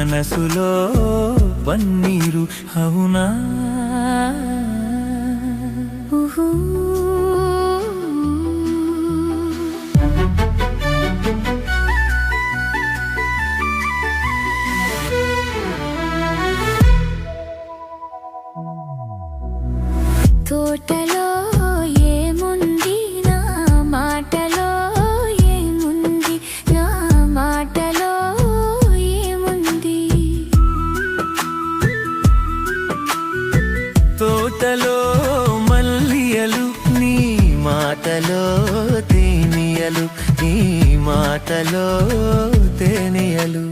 మనసులో పన్నీరు అవునా తోటలో ఏముంది నా మాటలో ఏముంది నా మాటలో ఏముంది తోటలో మల్లియలు నీ మాటలో తేనియలు నీ మాటలో తేనియలు